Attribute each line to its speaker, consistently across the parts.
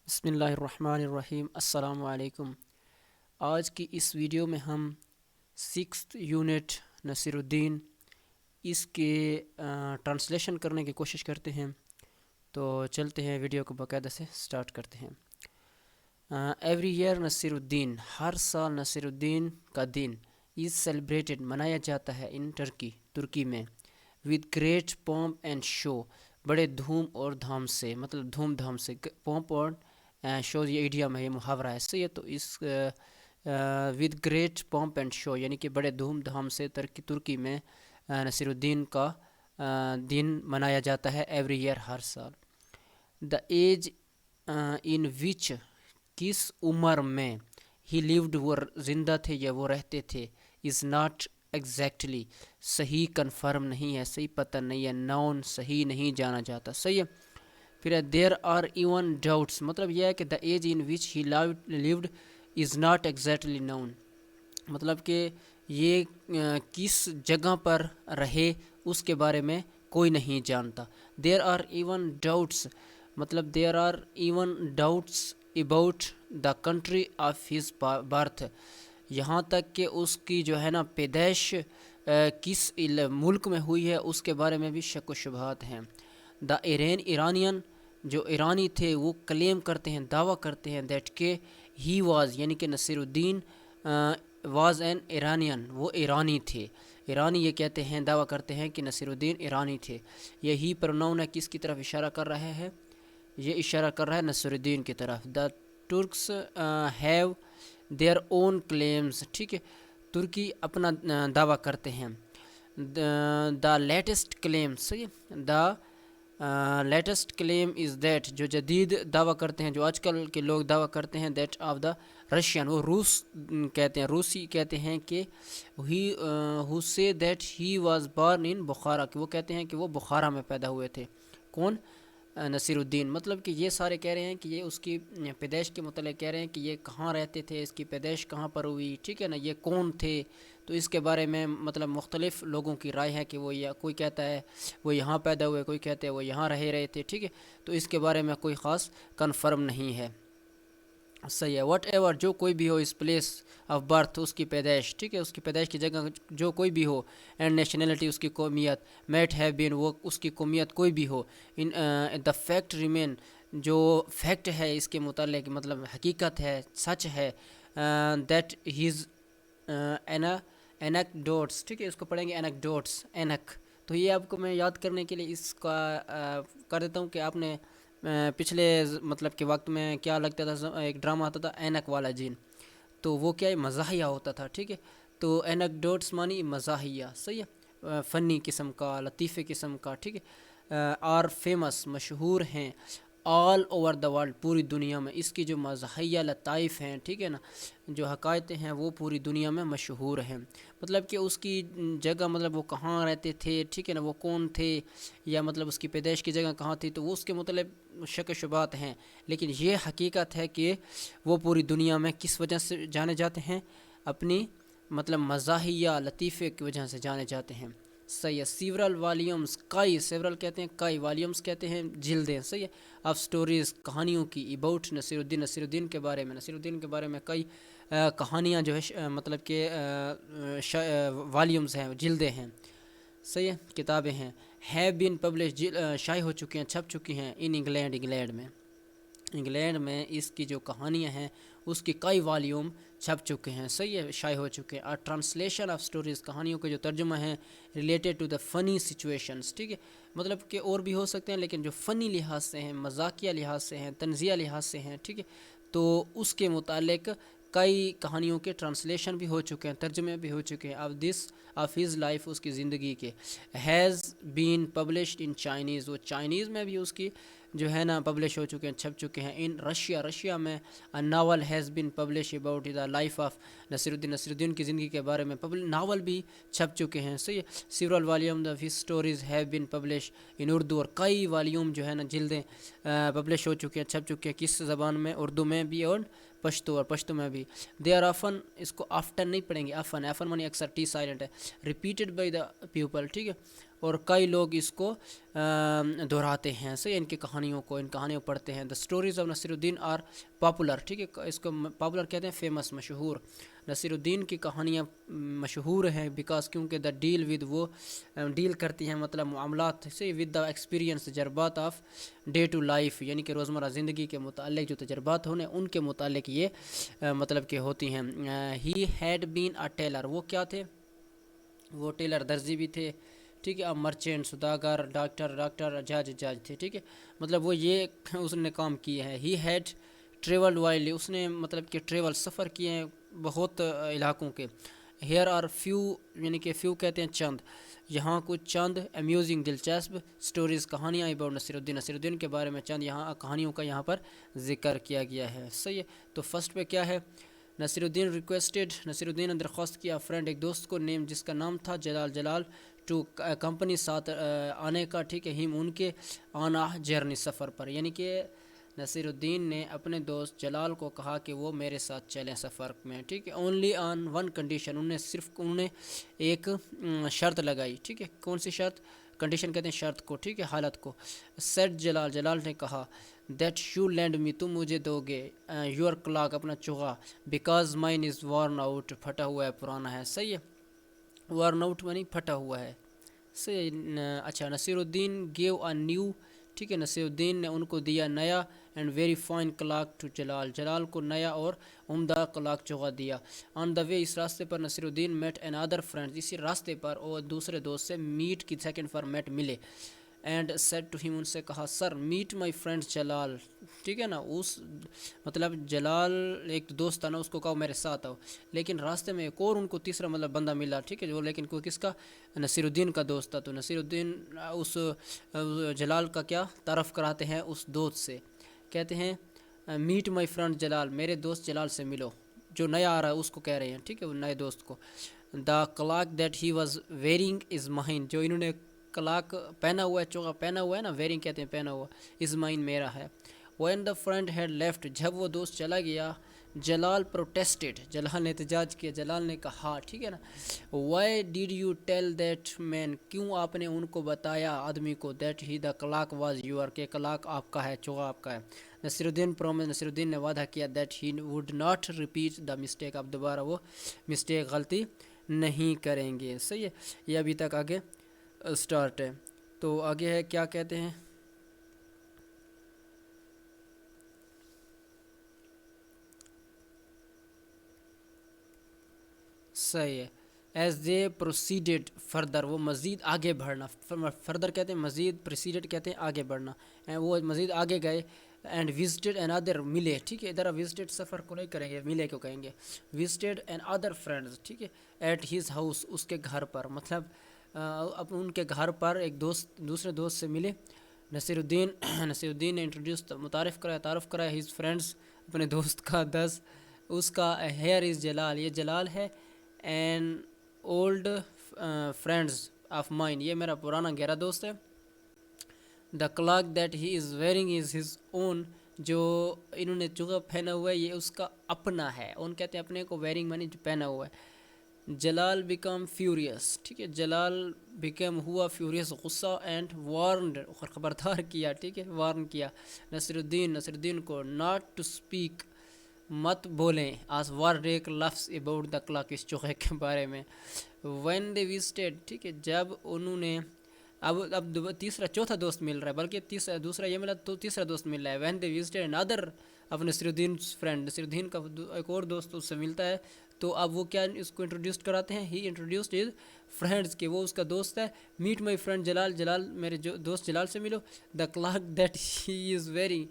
Speaker 1: بسم اللہ الرحمن الرحیم۔ السلام علیکم۔ آج کی اس ویڈیو میں ہم سکستھ یونٹ نصیر الدین اس کے ٹرانسلیشن کرنے کی کوشش کرتے ہیں، تو چلتے ہیں ویڈیو کو باقاعدہ سے سٹارٹ کرتے ہیں۔ ایوری ایئر نصیر الدین، ہر سال نصیر الدین کا دن از سیلیبریٹڈ، منایا جاتا ہے ان ترکی میں، ود گریٹ پومپ اینڈ شو، بڑے دھوم اور دھام سے، مطلب دھوم دھام سے، پومپ اور شو یہ ایڈیم ہے، یہ محاورہ ہے، صحیح ہے۔ تو اس with great pomp and show یعنی کہ بڑے دھوم دھام سے ترکی میں نصیر الدین کا دن منایا جاتا ہے ایوری ایئر، ہر سال۔ دا ایج ان وچ، کس عمر میں، ہی لیوڈ وہ زندہ تھے یا وہ رہتے تھے، از ناٹ ایگزیکٹلی صحیح کنفرم نہیں ہے، صحیح پتہ نہیں ہے، نون صحیح نہیں جانا جاتا، صحیح ہے۔ پھر دیر آر ایون ڈاؤٹس، مطلب یہ ہے کہ the age in which he lived is not exactly known, مطلب کہ یہ کس جگہ پر رہے اس کے بارے میں کوئی نہیں جانتا۔ دیر آر ایون ڈاؤٹس، مطلب there are even doubts about the country of his birth, یہاں تک کہ اس کی جو ہے نا پیدائش کس ملک میں ہوئی ہے اس کے بارے میں بھی شک و شبہات ہیں۔ دا ایرانین، جو ایرانی تھے وہ کلیم کرتے ہیں، دعویٰ کرتے ہیں، دیٹ کہ ہی واز یعنی کہ نصیر الدین واز این ایرانین، وہ ایرانی تھے، ایرانی یہ کہتے ہیں، دعویٰ کرتے ہیں کہ نصیر الدین ایرانی تھے۔ یہی پروناؤن ہے، کس کی طرف اشارہ کر رہا ہے؟ یہ اشارہ کر رہا ہے نصیر الدین کی طرف۔ The Turks have their own claims, ٹھیک ہے، ترکی اپنا دعویٰ کرتے ہیں۔ دا لیٹسٹ کلیم، صحیح ہے، the latest claim is that, جو جدید دعویٰ کرتے ہیں، جو آج کل کے لوگ دعویٰ کرتے ہیں، دیٹ آف دا رشین، وہ روس کہتے ہیں، روسی کہتے ہیں کہ ہو سے دیٹ ہی واز بارن ان بخارا، کہ وہ کہتے ہیں کہ وہ بخارا میں پیدا ہوئے تھے۔ کون؟ نصیر الدین۔ مطلب کہ یہ سارے کہہ رہے ہیں کہ یہ اس کی پیدائش کے متعلق کہہ رہے ہیں کہ یہ کہاں رہتے تھے، اس کی پیدائش کہاں پر ہوئی، ٹھیک ہے نا، یہ کون تھے۔ تو اس کے بارے میں مطلب مختلف لوگوں کی رائے ہے کہ وہ کوئی کہتا ہے وہ یہاں پیدا ہوئے، کوئی کہتے ہیں وہ یہاں رہے تھے، ٹھیک ہے۔ تو اس کے بارے میں کوئی خاص کنفرم نہیں ہے، صحیح ہے۔ واٹ ایور، جو کوئی بھی ہو، اس پلیس آف برتھ، اس کی پیدائش، ٹھیک ہے، اس کی پیدائش کی جگہ جو کوئی بھی ہو، اینڈ نیشنلٹی، اس کی قومیت، میٹ ہیو بین، وہ اس کی قومیت کوئی بھی ہو، ان دا فیکٹ ریمین، جو فیکٹ ہے اس کے متعلق، مطلب حقیقت ہے، سچ ہے، دیٹ ہیز اینیکڈوٹس، ٹھیک ہے، اس کو پڑھیں گے اینیکڈوٹس، اینک۔ تو یہ آپ کو میں یاد کرنے کے لیے اس کا کر دیتا ہوں کہ آپ نے پچھلے مطلب کہ وقت میں کیا لگتا تھا، ایک ڈرامہ آتا تھا اینک والا جین، تو وہ کیا ہے، مزاحیہ ہوتا تھا، ٹھیک ہے۔ تو اینیکڈوٹس مانی مزاحیہ، صحیح ہے، فنی قسم کا، لطیفے قسم کا، ٹھیک ہے۔ آر فیمس، مشہور ہیں، آل اوور دا ورلڈ، پوری دنیا میں، اس کی جو مزاحیہ لطائف ہیں، ٹھیک ہے نا، جو حقائق ہیں وہ پوری دنیا میں مشہور ہیں۔ مطلب کہ اس کی جگہ، مطلب وہ کہاں رہتے تھے، ٹھیک ہے نا، وہ کون تھے، یا مطلب اس کی پیدائش کی جگہ کہاں تھی، تو وہ اس کے مطلب شک و شبہات ہیں، لیکن یہ حقیقت ہے کہ وہ پوری دنیا میں کس وجہ سے جانے جاتے ہیں، اپنی مطلب مزاحیہ لطیفے کی وجہ سے جانے جاتے ہیں، صحیح ہے۔ سیورل والیومز، کئی، سیورل کہتے ہیں کئی، والیومز کہتے ہیں جلدیں، صحیح ہے، آف سٹوریز، کہانیوں کی، اباؤٹ نصیر الدین، نصیر الدین کے بارے میں، نصیر الدین کے بارے میں کئی کہانیاں جو ہے مطلب کہ والیومز ہیں، جلدیں ہیں، صحیح ہے، کتابیں ہیں۔ ہیو بین پبلش، شائع ہو چکی ہیں، چھپ چکی ہیں، ان انگلینڈ، انگلینڈ میں اس کی جو کہانیاں ہیں اس کی کئی والیوم چھپ چکے ہیں، صحیح ہے، شائع ہو چکے ہیں۔ ٹرانسلیشن آف سٹوریز، کہانیوں کے جو ترجمہ ہیں، ریلیٹڈ ٹو دا فنی سچویشنز، ٹھیک ہے، مطلب کہ اور بھی ہو سکتے ہیں لیکن جو فنی لحاظ سے ہیں، مذاقیہ لحاظ سے ہیں، طنزیہ لحاظ سے ہیں، ٹھیک ہے، تو اس کے متعلق کئی کہانیوں کے ٹرانسلیشن بھی ہو چکے ہیں، ترجمے بھی ہو چکے ہیں، آف ہز لائف، اس کی زندگی کے۔ Has been published in Chinese, وہ چائنیز میں بھی اس کی جو ہے نا پبلش ہو چکے ہیں، چھپ چکے ہیں۔ ان رشیا میں novel has been publish about the life of Nasiruddin, Nasiruddin کی زندگی کے بارے میں ناول بھی چھپ چکے ہیں، صحیح ہے۔ Several volume of his stories have been publish in Urdu, اور کئی والیوم جو ہے نا جلدیں پبلش ہو چکے ہیں، چھپ چکے ہیں، کس زبان میں؟ اردو میں بھی اور پشتو میں بھی۔ دے آر آفن، اس کو آفٹن نہیں پڑھیں گے، آفن مانی اکثر، ٹی سائلنٹ ہے، ریپیٹڈ بائی دا پیپل، ٹھیک ہے، اور کئی لوگ اس کو دہراتے ہیں، صحیح، ان کی کہانیوں کو، ان کہانیوں پڑھتے ہیں. The stories of Naseer Uddin are popular, ٹھیک ہے، اس کو پاپولر کہتے ہیں، فیمس، مشہور. نصیر الدین کی کہانیاں مشہور ہیں بیکاز کیونکہ دا ڈیل ود، وہ ڈیل کرتی ہیں مطلب معاملات سے، ود دا ایکسپیرینس، تجربات آف ڈے ٹو لائف، یعنی کہ روزمرہ زندگی کے متعلق جو تجربات ہونے ان کے متعلق یہ مطلب کہ ہوتی ہیں. He had been a tailor, وہ کیا تھے؟ وہ ٹیلر، درزی بھی تھے، ٹھیک ہے. مرچینٹ، سوداگر، ڈاکٹر، جج تھے، ٹھیک ہے. مطلب وہ یہ اس نے کام کیے ہیں. ہی ہیڈ ٹریولڈ وائلڈلی، اس نے مطلب کہ ٹریول، سفر کیے ہیں بہت علاقوں کے. ہیئر آر فیو، یعنی کہ فیو کہتے ہیں چند، یہاں کچھ چند امیوزنگ، دلچسپ اسٹوریز، کہانیاں اباؤٹ نصیر الدین، نصیر الدین کے بارے میں چند یہاں کہانیوں کا یہاں پر ذکر کیا گیا ہے. صحیح ہے. تو فرسٹ پہ کیا ہے؟ نصیر الدین ریکویسٹڈ، نصیر الدین نے درخواست کیا، فرینڈ، ایک دوست کو، نیم جس کا نام تھا جلال ٹو کمپنی، ساتھ آنے کا، ٹھیک ہے. ہم ان کے آنا جرنی، سفر پر، یعنی کہ نصیر الدین نے اپنے دوست جلال کو کہا کہ وہ میرے ساتھ چلیں سفر میں، ٹھیک ہے. اونلی آن ون کنڈیشن، انہوں نے ایک شرط لگائی، ٹھیک ہے. کون سی شرط؟ کنڈیشن کہتے ہیں شرط کو، ٹھیک ہے، حالت کو. سیٹ جلال نے کہا، دیٹ یو لینڈ می، تم مجھے دو گے، یور کلاک، اپنا چوغا، because mine is worn out, پھٹا ہوا ہے، پرانا ہے. صحیح ہے. وارن آؤٹ یعنی پھٹا ہوا ہے. صحیح. اچھا. نصیر الدین گیو اے نیو، ٹھیک ہے، نصیر الدین نے ان کو دیا نیا، and very fine cloak to Jalal کو نیا اور عمدہ کلاک چوغا دیا. آن دا وے، اس راستے پر، نصیر الدین میٹ این ادر فرینڈ، اسی راستے پر اور دوسرے دوست سے، میٹ کی سیکنڈ فار میٹ، ملے. اینڈ سیڈ ٹو ہم، ان سے کہا، سر میٹ مائی فرینڈ جلال، ٹھیک ہے نا. اس مطلب جلال ایک دوست تھا نا، اس کو کہا میرے ساتھ آؤ. لیکن راستے میں ایک اور ان کو تیسرا مطلب بندہ ملا، ٹھیک ہے، جو لیکن کوئی کس کا؟ نصیر الدین کا دوست تھا. تو نصیر الدین اس جلال کا کیا تعارف کراتے ہیں اس دوست سے، کہتے ہیں میٹ مائی فرینڈ جلال، میرے دوست جلال سے ملو، جو نیا آ رہا ہے اس کو کہہ رہے ہیں، ٹھیک ہے، وہ نئے دوست کو. The clock that he was wearing is mine, جو انہوں نے کلاک پہنا ہوا ہے، چوغا پہنا ہوا ہے نا، ویئرنگ کہتے ہیں پہنا ہوا، از مائن میرا ہے. When the friend had left, جب وہ دوست چلا گیا، جلال پروٹیسٹڈ، جلال نے احتجاج کیا، جلال نے کہا، ٹھیک ہے نا، why did you tell that man, کیوں آپ نے ان کو بتایا آدمی کو، that he the cloak was your, کہ کلاک آپ کا ہے، چوغا آپ کا ہے. نصیر الدین پرومس، نصیر الدین نے وعدہ کیا، that he would not repeat the mistake, اب دوبارہ وہ مسٹیک، غلطی نہیں کریں گے. صحیح ہے. یہ ابھی تک آگے اسٹارٹ ہے. تو آگے ہے، کیا کہتے ہیں؟ صحیح ہے. ایز دے پروسیڈڈ فردر، وہ مزید آگے بڑھنا، فردر کہتے ہیں مزید، پروسیڈڈ کہتے ہیں آگے بڑھنا، وہ مزید آگے گئے. اینڈ وزٹڈ این ادر، ملے، ٹھیک ہے. ادھر وزٹڈ سفر کو نہیں کریں گے، ملے کو کہیں گے. وزٹڈ این ادر فرینڈز، ٹھیک ہے، ایٹ ہز ہاؤس، اس کے گھر پر، مطلب اب ان کے گھر پر ایک دوست دوسرے دوست سے ملے. نصیر الدین نے انٹروڈیوس، تعارف کرایا ہز فرینڈز، اپنے دوست کا. اس کا ہیئر از جلال، یہ جلال ہے. An old friends of mine, یہ میرا پرانا گہرا دوست ہے. The clock that he is wearing is his own, جو انہوں نے چوغا پہنا ہوا ہے یہ اس کا اپنا ہے. اون کہتے ہیں اپنے کو، ویئرنگ مانی جو پہنا ہوا ہے. جلال بیکم فیوریس، ٹھیک ہے، جلال بیکم ہوا فیوریس، غصہ. اینڈ وارنڈ، خبردار کیا، ٹھیک ہے، وارن کیا نصیر الدین کو، ناٹ ٹو اسپیک، مت بولیں، آس وارڈ، ایک لفظ، اباؤٹ دا کلاک، اس چوغے کے بارے میں. وین دے وزٹڈ، ٹھیک ہے، جب انہوں نے، اب تیسرا چوتھا دوست مل رہا ہے، بلکہ دوسرا یہ ملا تو تیسرا دوست مل رہا ہے. وین دے وزٹڈ another، اب نصیر الدین فرینڈ، نصیر الدین کا ایک اور دوست اس سے ملتا ہے. تو اب وہ کیا اس کو انٹروڈیوس کراتے ہیں، ہی انٹروڈیوسڈ ہز فرینڈز، کہ وہ اس کا دوست ہے. میٹ مائی فرینڈ جلال، میرے دوست جلال سے ملو. The clock that he is wearing,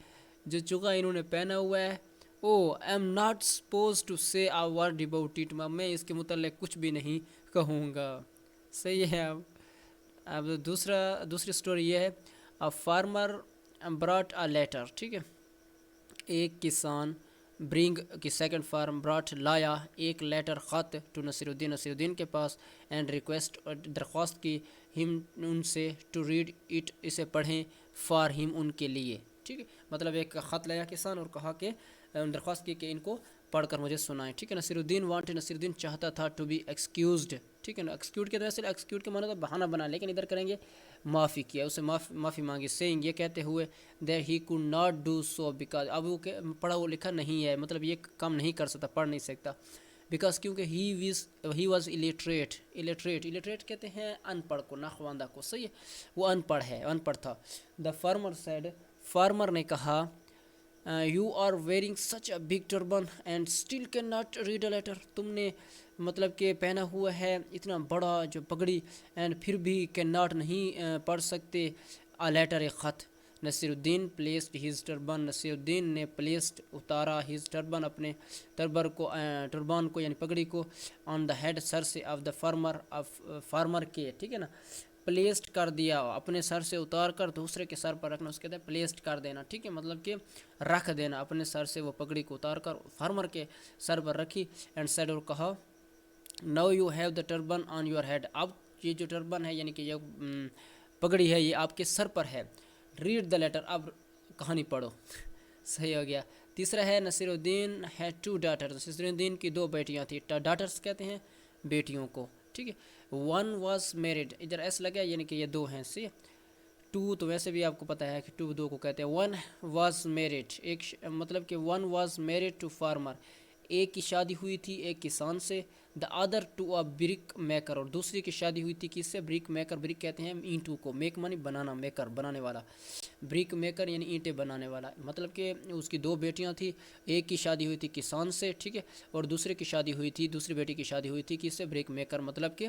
Speaker 1: جو چوغا انہوں نے پہنا ہوا ہے. Oh I am not suppose to say a word about it, میں اس کے متعلق کچھ بھی نہیں کہوں گا. صحیح ہے. اب دوسری سٹوری یہ ہے، اے فارمر براٹ اے لیٹر، ٹھیک ہے، ایک کسان، برنگ کی سیکنڈ فارم، براٹ لایا، ایک لیٹر، خط، ٹو نصیر الدین کے پاس. اینڈ ریکویسٹ، درخواست کی، ہم ان سے، ٹو ریڈ اٹ، اسے پڑھیں، فار ہم ان کے لیے، ٹھیک ہے. مطلب ایک خط لایا کسان اور کہا کہ درخواست کی کہ ان کو پڑھ کر مجھے سنائیں. ٹھیک ہے. نصیرالدین چاہتا تھا ٹو بی ایکسکیوزڈ. ٹھیک ہے نا. ایکسکیوز کے ویسے ایکسکیوز کے معنی تو بہانہ بنا, لیکن ادھر کریں گے معافی کیا, اسے معافی مانگی. سینگ یہ کہتے ہوئے that he could not do so because, اب وہ پڑھا وہ لکھا نہیں ہے, مطلب یہ کام نہیں کر سکتا, پڑھ نہیں سکتا. بیکاز کیونکہ ہی واز الیٹریٹ کہتے ہیں ان پڑھ کو, ناخواندہ کو. صحیح ہے, وہ ان پڑھ تھا. دا فارمر سیڈ, فارمر نے کہا you are wearing such a big turban and still can not read a letter. تم نے مطلب کہ پہنا ہوا ہے اتنا بڑا جو پگڑی, اینڈ پھر بھی کین ناٹ نہیں پڑھ سکتے اے لیٹر, ایک خط. Naseeruddin placed his turban, Naseeruddin نے پلیسڈ اتارا, ہز ٹربن اپنے ٹربان کو یعنی پگڑی کو, آن دا ہیڈ سر سے, آف دا فارمر کے. ٹھیک ہے نا. پلیسڈ کر دیا, اپنے سر سے اتار کر دوسرے کے سر پر رکھنا, اس کہتے ہیں پلیسڈ کر دینا. ٹھیک ہے, مطلب کہ رکھ دینا, اپنے سر سے وہ پگڑی کو اتار کر فارمر کے سر پر رکھی. اینڈ سیڈ, اور کہا now you have the turban on your head, اب یہ جو ٹربن ہے یعنی کہ یہ پگڑی ہے یہ آپ کے سر پر ہے. ریڈ دا لیٹر, اب کہانی پڑھو. صحیح ہو گیا. تیسرا ہے Nasiruddin had two daughters, Nasiruddin کی 2 بیٹیاں تھیں. ڈاٹرز کہتے ہیں بیٹیوں کو. ٹھیک ہے. ون واز میرڈ, ادھر ایس لگا یعنی کہ یہ 2 ہیں. صحیح. 2 تو ویسے بھی آپ کو پتہ ہے کہ 2 کو کہتے ہیں. ون واز میرڈ, ایک مطلب کہ one was married to farmer, ایک کی شادی ہوئی تھی ایک کسان سے. The other to a brick maker, اور دوسری کی شادی ہوئی تھی کس سے؟ برک میکر. برک کہتے ہیں اینٹوں کو, میک مانی بنانا, میکر بنانے والا, برک میکر یعنی اینٹیں بنانے والا. مطلب کہ اس کی 2 بیٹیاں تھیں, ایک کی شادی ہوئی تھی کسان سے. ٹھیک ہے. اور دوسری بیٹی کی شادی ہوئی تھی کس سے؟ برک میکر, مطلب کہ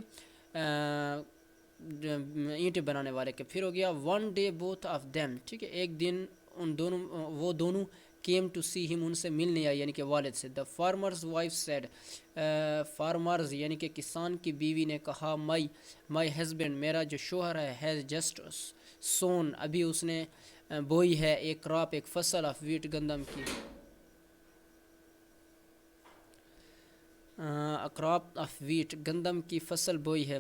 Speaker 1: اینٹیں بنانے والے کے. پھر ہو گیا one day both of them. ٹھیک ہے, ایک دن وہ دونوں کیم ٹو سی ہم, ان سے ملنے آئی یعنی کہ والد سے. دا فارمرز وائف سیڈ, فارمرز یعنی کہ کسان کی بیوی نے کہا, مائی ہسبینڈ, میرا جو شوہر ہے, ہیز جسٹ سون, ابھی اس نے بوئی ہے, ایک کراپ, ایک فصل, آف ویٹ, گندم کی. کراپ آف ویٹ, گندم کی فصل بوئی ہے.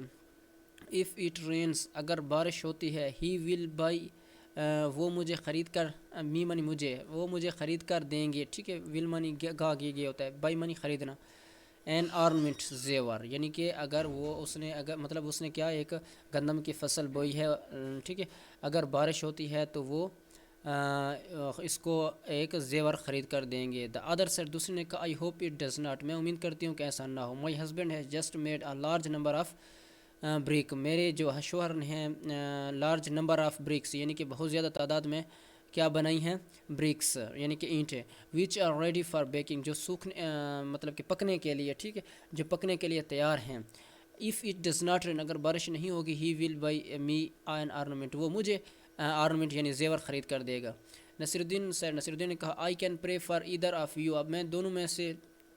Speaker 1: اف اٹ رینس, اگر بارش ہوتی ہے, ہی ول بائی, وہ مجھے خرید کر, می منی مجھے, وہ مجھے خرید کر دیں گے. ٹھیک ہے. ول منی گیا ہوتا ہے, بائی منی خریدنا. این آرنمنٹ, زیور, یعنی کہ اگر مطلب اس نے کیا, ایک گندم کی فصل بوئی ہے. ٹھیک ہے. اگر بارش ہوتی ہے تو وہ اس کو ایک زیور خرید کر دیں گے. دا ادر سیڈ, دوسرے نے کہا, I hope it does not, میں امید کرتی ہوں کہ ایسا نہ ہو. My husband has just made a large number of break, میرے جو شوہر نے لارج نمبر آف بریکس, یعنی کہ بہت زیادہ تعداد میں کیا بنائی ہیں, بریکس یعنی کہ اینٹیں. Which are ready for baking, جو مطلب کہ پکنے کے لیے. ٹھیک ہے, جو پکنے کے لیے تیار ہیں. اف اٹ ڈز ناٹ رین, اگر بارش نہیں ہوگی, ہی ول بائی می این آرنمنٹ, وہ مجھے آرنمنٹ یعنی زیور خرید کر دے گا. نصیرالدین نے کہا, I can pray for either of you, اب میں دونوں میں سے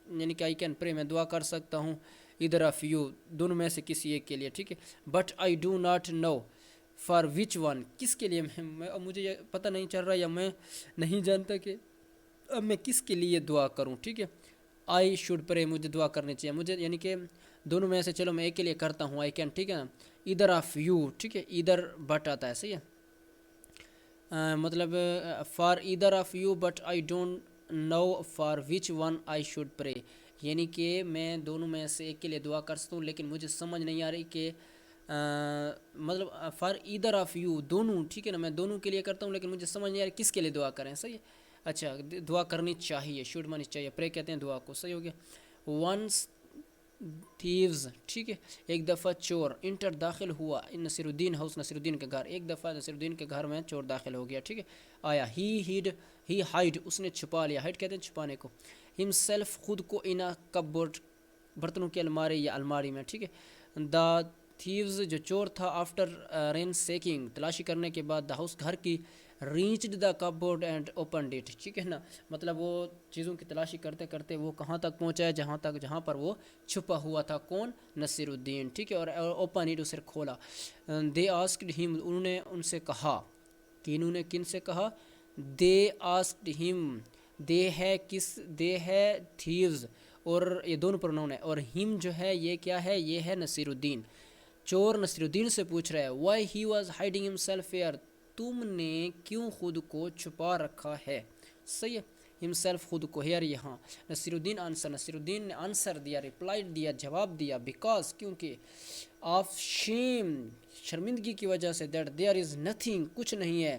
Speaker 1: یعنی کہ آئی کین پرے, میں دعا کر سکتا ہوں, ایدر آف یو, دونوں میں سے کسی ایک کے لیے. ٹھیک ہے. But I do not know for which one, کس کے لیے, مجھے یہ پتہ نہیں چل رہا, یا میں نہیں جانتا کہ اب میں کس کے لیے دعا کروں. ٹھیک ہے. آئی شوڈ پرے, مجھے دعا کرنی چاہیے, مجھے یعنی کہ دونوں میں سے چلو میں ایک کے لیے کرتا ہوں, آئی کین. ٹھیک ہے نا. ایدر آف یو, ٹھیک ہے, ایدر بٹ آتا ہے. صحیح ہے. مطلب for either of you but I don't know for which one I should pray, یعنی کہ میں دونوں میں سے ایک کے لیے دعا کر سکتا ہوں, لیکن مجھے سمجھ نہیں آ رہی کہ مطلب فار ایدر آف یو, دونوں. ٹھیک ہے نا, میں دونوں کے لیے کرتا ہوں, لیکن مجھے سمجھ نہیں آ رہی کس کے لیے دعا کریں. صحیح ہے. اچھا, دعا کرنی چاہیے, شوڈ مانی چاہیے, پرے کہتے ہیں دعا کو. صحیح ہو گیا. ونس تھیوز, ٹھیک ہے, ایک دفعہ چور, انٹر, داخل ہوا, نصیرالدین ہاؤس, نصیرالدین کے گھر, ایک دفعہ نصیرالدین کے گھر میں چور داخل ہو گیا. ٹھیک ہے. آیا, ہی ہائڈ, اس نے چھپا لیا, ہائڈ کہتے ہیں چھپانے کو, ہم سیلف, خود کو, ان کپبورڈ, برتنوں کی الماری یا الماری میں. ٹھیک ہے. دا تھیوز, جو چور تھا, آفٹر رین سیکنگ, تلاشی کرنے کے بعد, دا ہاؤس, گھر کی, reached the cup board and opened it. ٹھیک ہے نا, مطلب وہ چیزوں کی تلاشی کرتے کرتے وہ کہاں تک پہنچا ہے, جہاں پر وہ چھپا ہوا تھا. کون؟ نصیرالدین. ٹھیک ہے. اور اوپن اٹ, اسے کھولا. دے آسکڈ ہم, انہوں نے ان سے کہا, کہ انہوں نے کن سے کہا, دے آسکڈ ہم, دے ہے کس, دے ہے تھیوز, اور یہ دونوں پروناؤن ہے, اور ہم جو ہے یہ کیا ہے, یہ ہے نصیرالدین. چور نصیرالدین سے پوچھ رہا ہے, وائی ہی واز ہائڈنگ ہم سیلف ہیئر, تم نے کیوں خود کو چھپا رکھا ہے. صحیح ہے. himself خود کو here یہاں. نصیرالدین آنسر, نصیرالدین نے آنسر دیا, ریپلائڈ دیا, جواب دیا, بیکاز کیونکہ, آف شیم شرمندگی کی وجہ سے, دیٹ there is nothing کچھ نہیں ہے,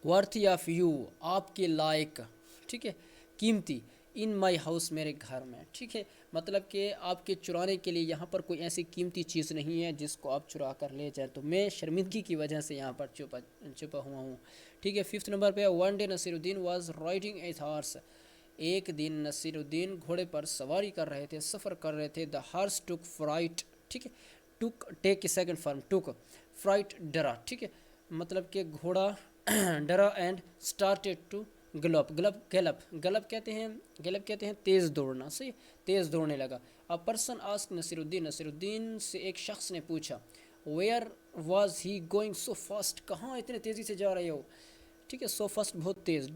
Speaker 1: worthy of you آپ کے لائق, ٹھیک ہے, قیمتی, ان مائی ہاؤس میرے گھر میں, ٹھیک ہے, مطلب کہ آپ کے چرانے کے لیے یہاں پر کوئی ایسی قیمتی چیز نہیں ہے جس کو آپ چرا کر لے جائیں, تو میں شرمندگی کی وجہ سے یہاں پر چھپا ہوا ہوں, ٹھیک ہے. 5 نمبر پہ, one day Nasiruddin was riding a horse, ایک دن نصیرالدین گھوڑے پر سواری کر رہے تھے, سفر کر رہے تھے. دا ہارس ٹک فرائٹ, ٹھیک ہے, ٹک ٹیک کی سیکنڈ فارم, ٹک فرائٹ ڈرا, ٹھیک ہے, مطلب کہ گھوڑا ڈرا, اینڈ اسٹارٹیڈ ٹو گلپ کہتے ہیں تیز دوڑنا, صحیح, تیز دوڑنے لگا. ا پرسن آسک نصیرالدین سے ایک شخص نے پوچھا, where was he going so fast, کہاں اتنے تیزی سے جا رہے ہو, ٹھیک ہے, سو فاسٹ بہت تیز.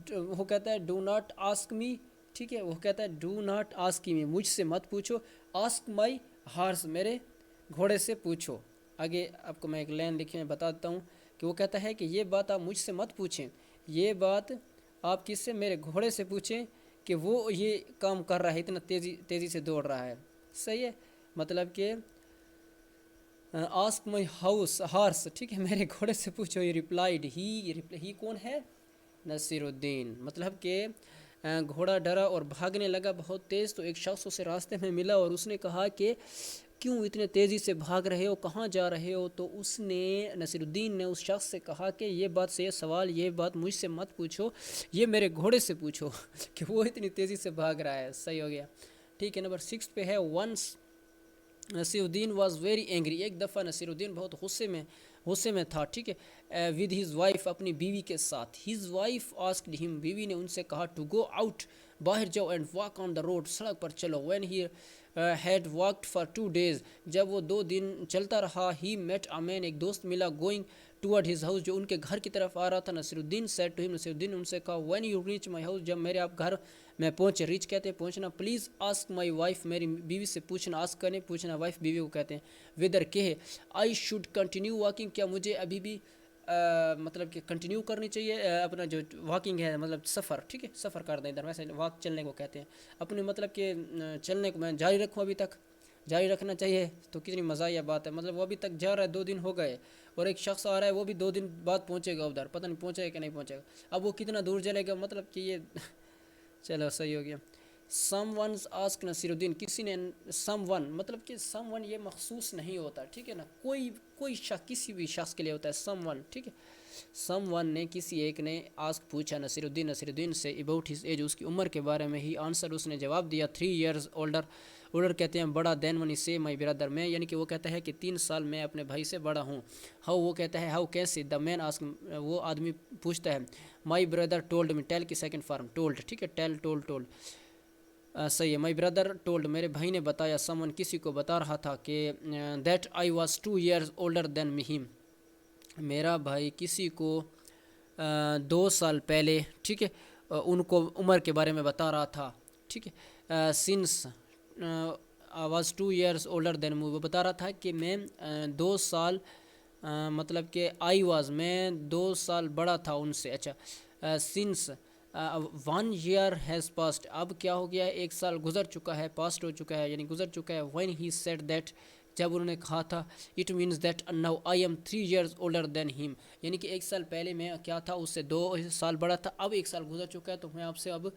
Speaker 1: وہ کہتا ہے ڈو ناٹ آسک می, ٹھیک ہے, وہ کہتا ہے ڈو ناٹ آسک می, مجھ سے مت پوچھو, آسک مائی ہارس, میرے گھوڑے سے پوچھو. آگے آپ کو میں ایک لائن لکھے میں بتا دیتا ہوں کہ وہ کہتا ہے کہ یہ بات آپ مجھ سے مت پوچھیں, یہ بات آپ کس سے, میرے گھوڑے سے پوچھیں کہ وہ یہ کام کر رہا ہے, اتنا تیزی سے دوڑ رہا ہے, صحیح ہے, مطلب کہ آسک مائی ہارس, ٹھیک ہے, میرے گھوڑے سے پوچھو. یہ ریپلائڈ, ہی کون ہے, نصیرالدین, مطلب کہ گھوڑا ڈرا اور بھاگنے لگا بہت تیز. تو ایک شخص اسے راستے میں ملا اور اس نے کہا کہ کیوں اتنے تیزی سے بھاگ رہے ہو, کہاں جا رہے ہو. تو اس نے, نصیرالدین نے اس شخص سے کہا کہ یہ بات سے, یہ سوال, یہ بات مجھ سے مت پوچھو, یہ میرے گھوڑے سے پوچھو کہ وہ اتنی تیزی سے بھاگ رہا ہے. صحیح ہو گیا, ٹھیک ہے. نمبر 6 پہ ہے, once Nasiruddin was very angry, ایک دفعہ نصیرالدین بہت غصے میں تھا, ٹھیک ہے, ود ہز وائف, اپنی بیوی کے ساتھ. ہز وائف آسکڈ ہم, بیوی نے ان سے کہا, ٹو گو آؤٹ, باہر جاؤ, and walk on the road, سڑک پر چلو. When he had walked for 2 days, جب وہ 2 دن چلتا رہا, ہی میٹ اے مین, ایک دوست ملا, گوئنگ ٹورڈ ہز ہاؤس, جو ان کے گھر کی طرف آ رہا تھا. نصیرالدین سیڈ ٹو ہم, نصیرالدین نے ان سے کہا, when you reach my house, جب میرے آپ گھر میں پہنچے, ریچ کہتے ہیں پہنچنا, پلیز آسک مائی وائف, میری بیوی سے پوچھنا, آسک کرنے پوچھنا, وائف بیوی کو کہتے ہیں, ویدر کہ آئی شوڈ کنٹینیو واکنگ, کیا مجھے ابھی بھی مطلب کہ کنٹینیو کرنی چاہیے اپنا جو واکنگ ہے, مطلب سفر, ٹھیک ہے, سفر کر دیں, ادھر ویسے واک چلنے کو کہتے ہیں, اپنے مطلب کہ چلنے کو میں جاری رکھوں, ابھی تک جاری رکھنا چاہیے. تو کتنی مزاحیہ بات ہے, مطلب وہ ابھی تک جا رہا ہے, 2 دن ہو گئے, اور ایک شخص آ رہا ہے, وہ بھی 2 دن بعد پہنچے گا ادھر, پتہ نہیں پہنچے گا کہ نہیں پہنچے گا. اب وہ کتنا دور چلے گا, مطلب کہ یہ چلو صحیح ہو گیا. سم ونز آسک نصیرالدین, کسی نے, سم ون مطلب کہ سم ون یہ مخصوص نہیں ہوتا, ٹھیک ہے نا, کوئی شخص, کسی بھی شخص کے لیے ہوتا ہے سم ون, ٹھیک ہے. سم ون نے, کسی ایک نے, آسک پوچھا نصیرالدین سے, اباؤٹ ہز ایج, اس کی عمر کے بارے میں. ہی آنسر, اس نے جواب دیا, 3 years older کہتے ہیں بڑا, دین ون سے مائی برادر, میں, یعنی کہ وہ کہتا ہے کہ 3 سال میں اپنے بھائی سے بڑا ہوں. ہاؤ, وہ کہتا ہے ہاؤ کیسے, دا مین آسک, وہ آدمی پوچھتا ہے, my brother told me, tell کی سیکنڈ فارم, ٹولڈ, ٹھیک ہے, ٹیل, ٹولڈ, صحیح ہے. مائی بردر ٹولڈ, میرے بھائی نے بتایا, سم ون کسی کو بتا رہا تھا کہ that I was 2 years older than him, میرا بھائی کسی کو 2 سال پہلے, ٹھیک ہے, ان کو عمر کے بارے میں بتا رہا تھا, ٹھیک ہے. Since was 2 years older than me, وہ بتا رہا تھا کہ میں 2 سال, مطلب کہ آئی واز, میں 2 سال بڑا تھا ان سے. اچھا, سنس 1 year has passed, اب کیا ہو گیا ہے, 1 سال گزر چکا ہے, پاسٹ ہو چکا ہے, یعنی گزر چکا ہے. when he said that, جب انہوں نے کہا تھا, it means that now I am 3 years older than him, یعنی کہ 1 سال پہلے میں کیا تھا, اس سے 2 سال بڑا تھا, اب 1 سال گزر چکا ہے, تو میں آپ سے اب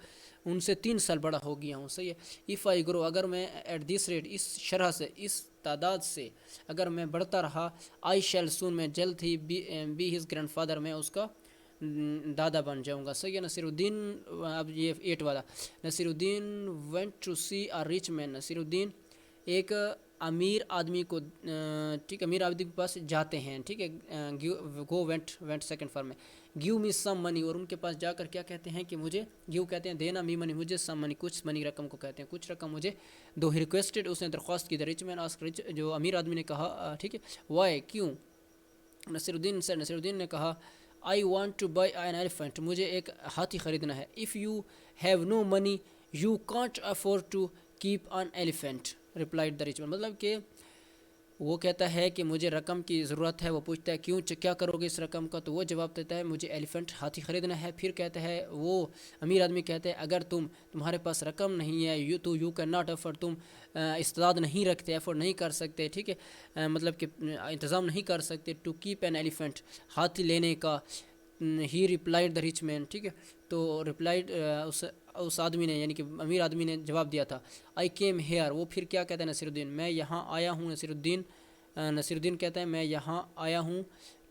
Speaker 1: ان سے 3 سال بڑا ہو گیا ہوں. صحیح ہے. if I grow, اگر میں at this rate, اس شرح سے, اس تعداد سے اگر میں بڑھتا رہا, I shall soon, میں جلد ہی be his grandfather, میں اس کا دادا بن جاؤں گا. صحیح ہے. نصیرالدین, اب یہ 8 والا, Naseeruddin went to see a rich man, Naseeruddin ایک امیر آدمی کو, ٹھیک, امیر آدمی کے پاس جاتے ہیں, ٹھیک ہے, گو وینٹ سیکنڈ فارم میں, گیو می سم منی, اور ان کے پاس جا کر کیا کہتے ہیں کہ مجھے, گیو کہتے ہیں دینا, می منی مجھے, سم منی کچھ منی, رقم کو کہتے ہیں کچھ رقم مجھے دو. ہی ریکویسٹڈ, اس نے درخواست کی, the rich man ask rich, جو امیر آدمی نے کہا, ٹھیک ہے, وائی, کیوں. نصیرالدین نے کہا, I want to buy an elephant, مجھے ایک ہاتھی خریدنا ہے. if you have no money you can't afford to keep an elephant, replied the rich man, مطلب کہ وہ کہتا ہے کہ مجھے رقم کی ضرورت ہے. وہ پوچھتا ہے کیوں, کیا کرو گے اس رقم کا؟ تو وہ جواب دیتا ہے مجھے ایلیفنٹ ہاتھی خریدنا ہے. پھر کہتا ہے وہ امیر آدمی کہتے ہیں اگر تمہارے پاس رقم نہیں ہے, یو کین ناٹ افورڈ, تم استعداد نہیں رکھتے, ایفورڈ نہیں کر سکتے, ٹھیک ہے, مطلب کہ انتظام نہیں کر سکتے ٹو کیپ این ایلیفنٹ, ہاتھی لینے کا. ہی ریپلائڈ دا ریچ مین, ٹھیک ہے, تو ریپلائڈ اس آدمی نے یعنی کہ امیر آدمی نے جواب دیا تھا آئی کیم ہیئر. وہ پھر کیا کہتا ہے نصیر الدین, میں یہاں آیا ہوں. نصیر الدین کہتا ہے میں یہاں آیا ہوں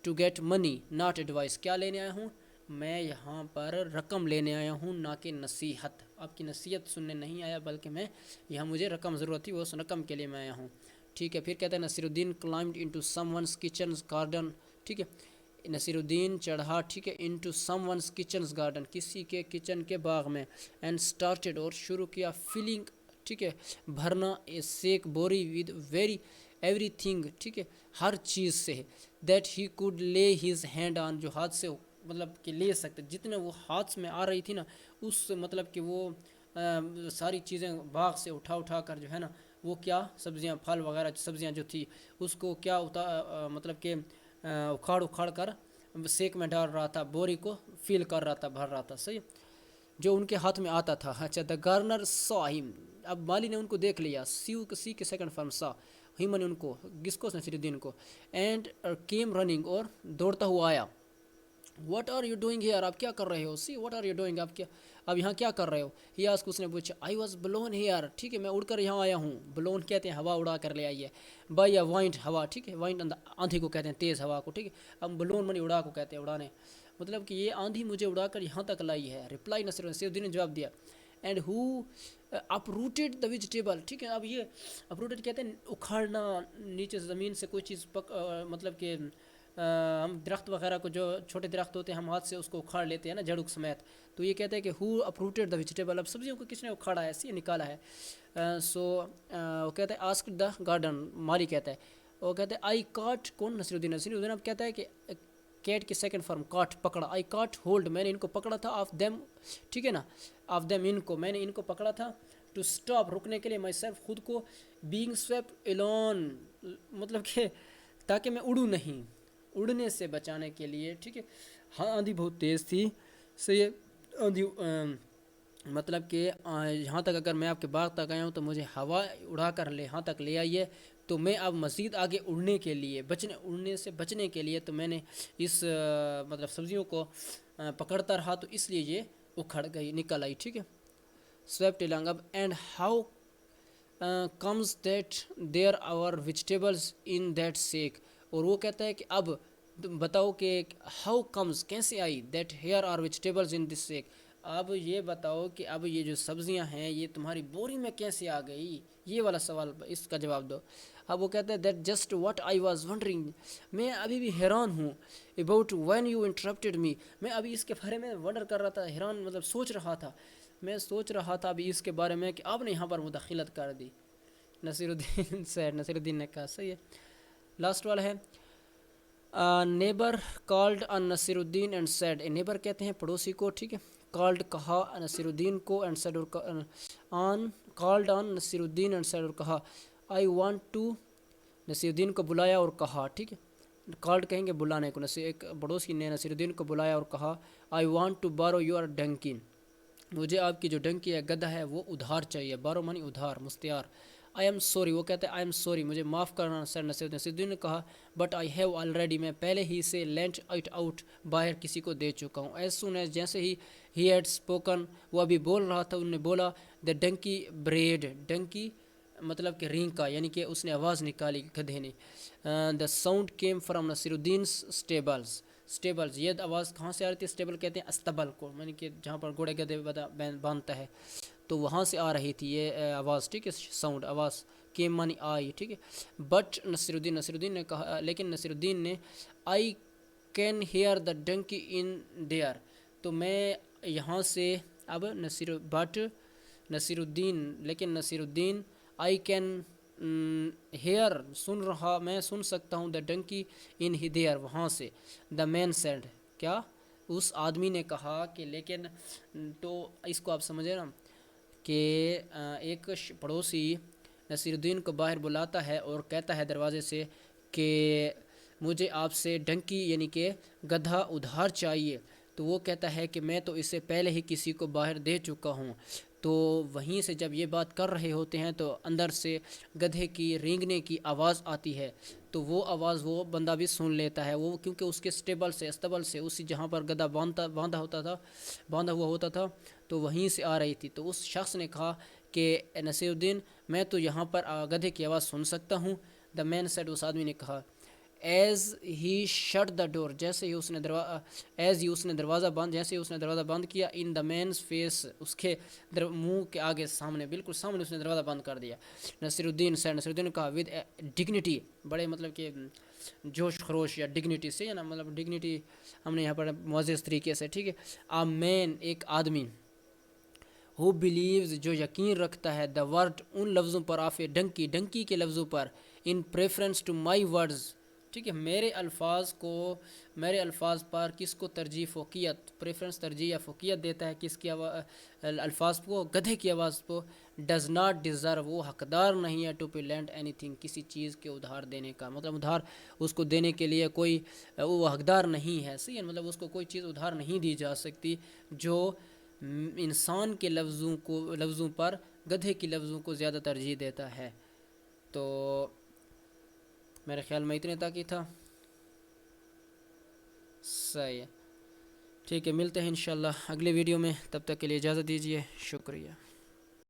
Speaker 1: to get money not advice. کیا لینے آیا ہوں؟ میں یہاں پر رقم لینے آیا ہوں, نہ کہ نصیحت. آپ کی نصیحت سننے نہیں آیا, بلکہ میں یہاں مجھے رقم ضرورت تھی, وہ اس رقم کے لیے میں آیا ہوں, ٹھیک ہے. پھر کہتا ہے Nasiruddin climbed into someone's kitchen's garden, ٹھیک ہے, نصیر الدین چڑھا, ٹھیک ہے, into someone's kitchen's garden, کسی کے کچن کے باغ میں, اینڈ اسٹارٹیڈ, اور شروع کیا, فلنگ, ٹھیک ہے, بھرنا, اے سیک بوری ود ایوری تھنگ, ٹھیک ہے, ہر چیز سے, دیٹ ہی کوڈ لے ہز ہینڈ آن, جو ہاتھ سے مطلب کہ لے سکتے, جتنے وہ ہاتھ میں آ رہی تھی نا, اس مطلب کہ وہ ساری چیزیں باغ سے اٹھا کر جو ہے نا, وہ کیا سبزیاں, پھل وغیرہ سبزیاں جو تھی اس کو کیا مطلب کہ اکھاڑ کر سیک میں ڈال رہا تھا, بوری کو فیل کر رہا تھا, بھر رہا تھا, صحیح, جو ان کے ہاتھ میں آتا تھا. اچھا, دا گارنر سا ہم, اب مالی نے ان کو دیکھ لیا, سی کے سیکنڈ فارم سا, ہم نے ان کو, کس کو, نصیر الدین کو, اینڈ کیم رننگ, اور دوڑتا ہوا آیا. What are you doing here, آپ کیا کر رہے ہو, see what are you doing, آپ یہاں کیا کر رہے ہو. ہی آسک, اس نے پوچھا, آئی واز بلون ہیئر, ٹھیک ہے, میں اڑ کر یہاں آیا ہوں. بلون کہتے ہیں ہوا اڑا کر لے آئی ہے, بائی اے وائنڈ, ہوا, ٹھیک ہے, وائنڈ آندھی کو کہتے ہیں, تیز ہوا کو, ٹھیک ہے. اب بلون منی اڑا کو کہتے ہیں, اڑانے, مطلب کہ یہ آندھی مجھے اڑا کر یہاں تک لائی ہے. ریپلائی نصیر الدین نے جواب دیا, اینڈ ہو اپروٹیڈ دا ویجیٹیبل, ٹھیک ہے. اب یہ اپروٹیڈ کہتے ہیں اکھاڑنا, نیچے زمین سے کوئی چیز مطلب کہ ہم درخت وغیرہ کو, جو چھوٹے درخت ہوتے ہیں ہم ہاتھ سے اس کو اکھاڑ لیتے ہیں نا, جڑ سمیت, تو یہ کہتے ہیں کہ ہو اپروٹیڈ دا ویجیٹیبل, اب سبزیوں کو کس نے اکھاڑا ہے, ایسے نکالا ہے. سو وہ کہتا ہے آسک دا گارڈن, مالی کہتا ہے, وہ کہتے ہیں آئی کاٹ, کون, نصیر الدین اب کہتا ہے کہ کیٹ کی سیکنڈ فارم کاٹ, پکڑا, آئی کاٹ ہولڈ, میں نے ان کو پکڑا تھا, آف دیم, ٹھیک ہے نا, آف دیم, ان کو, میں نے ان کو پکڑا تھا, ٹو اسٹاپ, رکنے کے لیے, مائی سیلف, خود کو, بینگ سویپٹ الون, مطلب کہ تاکہ میں اڑوں نہیں, اڑنے سے بچانے کے لیے, ٹھیک ہے. ہاں, آندھی بہت تیز تھی, سے یہ آندھی مطلب کہ یہاں تک اگر میں آپ کے باغ تک آیا ہوں تو مجھے ہوا اڑا کر یہاں تک لے آئی ہے, تو میں اب مزید آگے اڑنے کے لیے, اڑنے سے بچنے کے لیے, تو میں نے اس مطلب سبزیوں کو پکڑتا رہا, تو اس لیے یہ اکھڑ گئی, نکل آئی, ٹھیک ہے. سویپٹ الانگ, اب and how comes that there are vegetables in that sack, اور وہ کہتا ہے کہ اب بتاؤ کہ ہاؤ کمز, کیسے آئی, دیٹ ہیئر آر ویجیٹیبلز ان دس سیک, اب یہ بتاؤ کہ اب یہ جو سبزیاں ہیں یہ تمہاری بوری میں کیسے آ گئی, یہ والا سوال, اس کا جواب دو. اب وہ کہتے ہیں that just what I was wondering, میں ابھی بھی حیران ہوں, اباؤٹ وین یو انٹرپٹیڈ می, میں ابھی اس کے بارے میں ونڈر کر رہا تھا, حیران مطلب سوچ رہا تھا, میں سوچ رہا تھا ابھی اس کے بارے میں کہ آپ نے یہاں پر مداخلت کر دی. نصیر الدین نے کہا, صحیح ہے. لاسٹ والا ہے, neighbour called on Nasiruddin and sad, neighbour کہتے ہیں پڑوسی کو, ٹھیک ہے, کالڈ کہا نصیر الدین کو, and said, called on Nasiruddin and said, اور کہا, آئی وانٹ ٹو, نصیر الدین کو بلایا اور کہا, ٹھیک ہے, کالڈ کہیں گے بلانے کو, ایک پڑوسی نے نصیر الدین کو بلایا اور کہا, آئی وانٹ ٹو بارو یور ڈنکی, مجھے آپ کی جو ڈنکی ہے, گدھا ہے, وہ ادھار چاہیے, بارو منی ادھار, مستعار. آئی ایم سوری, وہ کہتے ہیں آئی ایم سوری, مجھے معاف کرنا, سر نصیر الدین نے کہا, بٹ آئی ہیو آلریڈی, میں پہلے ہی سے لینٹ اٹ آؤٹ, باہر کسی کو دے چکا ہوں. ایز سون ایز, جیسے ہی ہیڈ اسپوکن, وہ ابھی بول رہا تھا, انہوں نے بولا, دا ڈنکی بریڈ, ڈنکی مطلب کہ رینکا, یعنی کہ اس نے آواز نکالی گدھے نے. The sound came from Nasiruddin stables, یہ آواز کہاں سے آ رہی تھی, اسٹیبل کہتے ہیں استبل کو, یعنی کہ جہاں پر گھوڑے گدھے باندھتا ہے, تو وہاں سے آ رہی تھی یہ آواز, ٹھیک ہے, ساؤنڈ, آواز, کیم مانی آئی, ٹھیک ہے. بٹ نصیر الدین نے کہا, لیکن نصیر الدین نے, I can hear the donkey in there, تو میں یہاں سے, اب نصیر الدین, آئی کین ہیئر, سن رہا, میں سن سکتا ہوں, دا ڈنکی ان ہی دیئر, وہاں سے. دا مین سیڈ, کیا, اس آدمی نے کہا کہ, لیکن, تو اس کو آپ سمجھے نا کہ ایک پڑوسی نصیر الدین کو باہر بلاتا ہے اور کہتا ہے دروازے سے کہ مجھے آپ سے ڈنکی یعنی کہ گدھا ادھار چاہیے. تو وہ کہتا ہے کہ میں تو اس سے پہلے ہی کسی کو باہر دے چکا ہوں. تو وہیں سے جب یہ بات کر رہے ہوتے ہیں تو اندر سے گدھے کی رینگنے کی آواز آتی ہے. تو وہ آواز وہ بندہ بھی سن لیتا ہے، وہ کیونکہ اس کے استبل سے اسی جہاں پر گدھا باندھا ہوا ہوتا تھا تو وہیں سے آ رہی تھی. تو اس شخص نے کہا کہ نصیر الدین میں تو یہاں پر گدھے کی آواز سن سکتا ہوں. دا مین سیڈ، اس آدمی نے کہا. ایز ہی شٹ دا ڈور، جیسے ہی اس نے دروازہ بند کیا، ان دا مینس فیس، اس کے منہ کے آگے سامنے، بالکل سامنے اس نے دروازہ بند کر دیا. نصیر الدین نے کہا ود ڈگنیٹی، بڑے مطلب کہ جوش خروش یا ڈگنیٹی سے، نا مطلب ڈگنیٹی ہم نے یہاں پر معزز طریقے سے، ٹھیک ہے. آ مین، ایک آدمی، ہو بلیوز، جو یقین رکھتا ہے، دا ورڈ، ان لفظوں پر، آف اے ڈنکی کے لفظوں پر، ان پریفرنس ٹو مائی ورڈز، ٹھیک ہے، میرے الفاظ پر کس کو ترجیح، فوقیت، پریفرنس ترجیح یا فوقیت دیتا ہے کس کی الفاظ کو، گدھے کی آواز کو. ڈز ناٹ ڈیزرو، وہ حقدار نہیں ہے، ٹو پی لینڈ اینی تھنگ، کسی چیز کے ادھار دینے کا، مطلب ادھار اس کو دینے کے لیے کوئی وہ حقدار نہیں ہے. صحیح ہے، مطلب اس کو کوئی چیز ادھار نہیں دی جا سکتی جو انسان کے لفظوں پر گدھے کی لفظوں کو زیادہ ترجیح دیتا ہے. تو میرے خیال میں اتنے تک ہی تھا. صحیح ہے، ٹھیک ہے، ملتے ہیں انشاءاللہ اگلے ویڈیو میں، تب تک کے لیے اجازت دیجیے، شکریہ.